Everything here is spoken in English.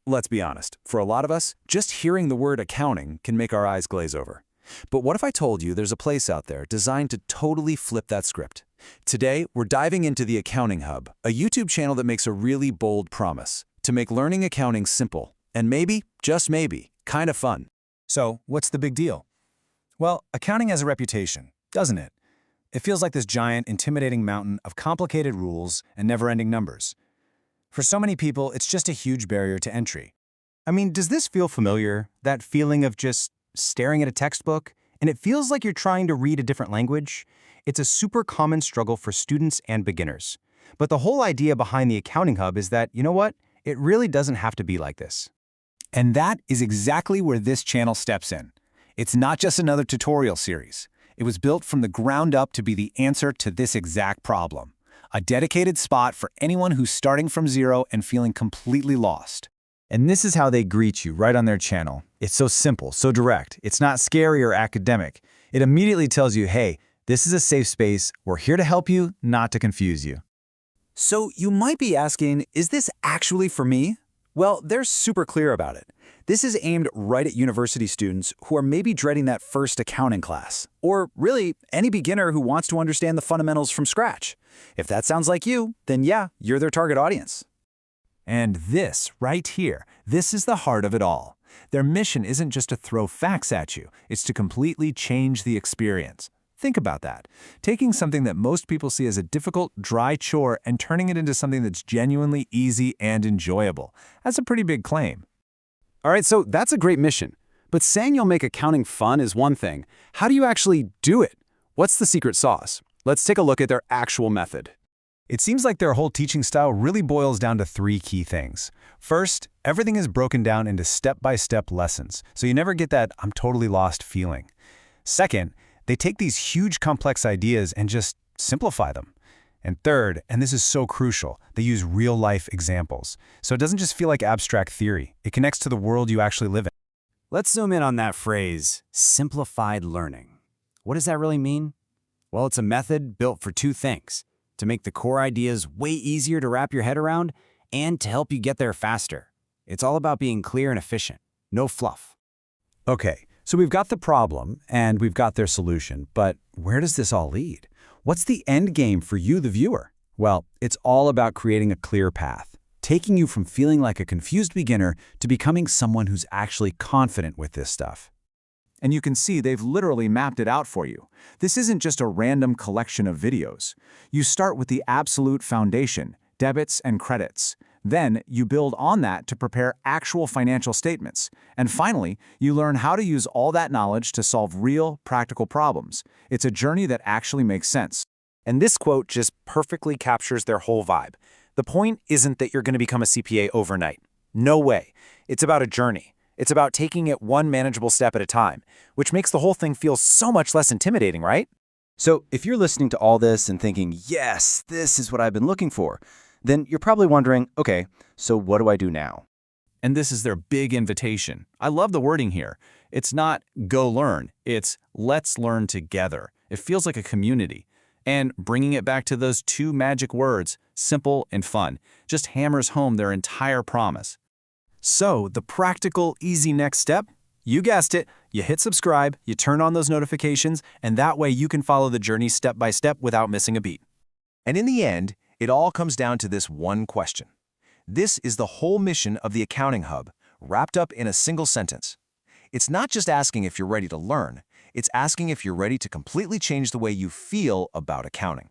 Let's be honest, for a lot of us, just hearing the word accounting can make our eyes glaze over. But what if I told you there's a place out there designed to totally flip that script? Today, we're diving into the Accounting Hub, a YouTube channel that makes a really bold promise to make learning accounting simple and maybe, just maybe, kind of fun. So, what's the big deal? Well, accounting has a reputation, doesn't it? It feels like this giant, intimidating mountain of complicated rules and never-ending numbers. For so many people, it's just a huge barrier to entry. I mean, does this feel familiar? That feeling of just staring at a textbook, and it feels like you're trying to read a different language? It's a super common struggle for students and beginners. But the whole idea behind the Accounting Hub is that, you know what? It really doesn't have to be like this. And that is exactly where this channel steps in. It's not just another tutorial series. It was built from the ground up to be the answer to this exact problem. A dedicated spot for anyone who's starting from zero and feeling completely lost. And this is how they greet you right on their channel. It's so simple, so direct. It's not scary or academic. It immediately tells you, hey, this is a safe space. We're here to help you, not to confuse you. So you might be asking, is this actually for me? Well, they're super clear about it. This is aimed right at university students who are maybe dreading that first accounting class, or really any beginner who wants to understand the fundamentals from scratch. If that sounds like you, then yeah, you're their target audience. And this, right here, this is the heart of it all. Their mission isn't just to throw facts at you, it's to completely change the experience. Think about that. Taking something that most people see as a difficult, dry chore and turning it into something that's genuinely easy and enjoyable. That's a pretty big claim. All right, so that's a great mission. But saying you'll make accounting fun is one thing. How do you actually do it? What's the secret sauce? Let's take a look at their actual method. It seems like their whole teaching style really boils down to three key things. First, everything is broken down into step-by-step lessons, so you never get that I'm totally lost feeling. Second, they take these huge complex ideas and just simplify them. And third, and this is so crucial, they use real-life examples. So it doesn't just feel like abstract theory. It connects to the world you actually live in. Let's zoom in on that phrase, simplified learning. What does that really mean? Well, it's a method built for two things: to make the core ideas way easier to wrap your head around and to help you get there faster. It's all about being clear and efficient, no fluff. Okay, so we've got the problem and we've got their solution, but where does this all lead? What's the end game for you, the viewer? Well, it's all about creating a clear path, taking you from feeling like a confused beginner to becoming someone who's actually confident with this stuff. And you can see they've literally mapped it out for you. This isn't just a random collection of videos. You start with the absolute foundation, debits and credits. Then you build on that to prepare actual financial statements. And finally, you learn how to use all that knowledge to solve real, practical problems. It's a journey that actually makes sense. And this quote just perfectly captures their whole vibe. The point isn't that you're going to become a CPA overnight. No way. It's about a journey. It's about taking it one manageable step at a time, which makes the whole thing feel so much less intimidating, right? So if you're listening to all this and thinking, yes, this is what I've been looking for, then you're probably wondering, okay, so what do I do now? And this is their big invitation. I love the wording here. It's not go learn, it's let's learn together. It feels like a community. And bringing it back to those two magic words, simple and fun, just hammers home their entire promise. So, the practical, easy next step? You guessed it, you hit subscribe, you turn on those notifications, and that way you can follow the journey step by step without missing a beat. And in the end, it all comes down to this one question. This is the whole mission of the Accounting Hub, wrapped up in a single sentence. It's not just asking if you're ready to learn, it's asking if you're ready to completely change the way you feel about accounting.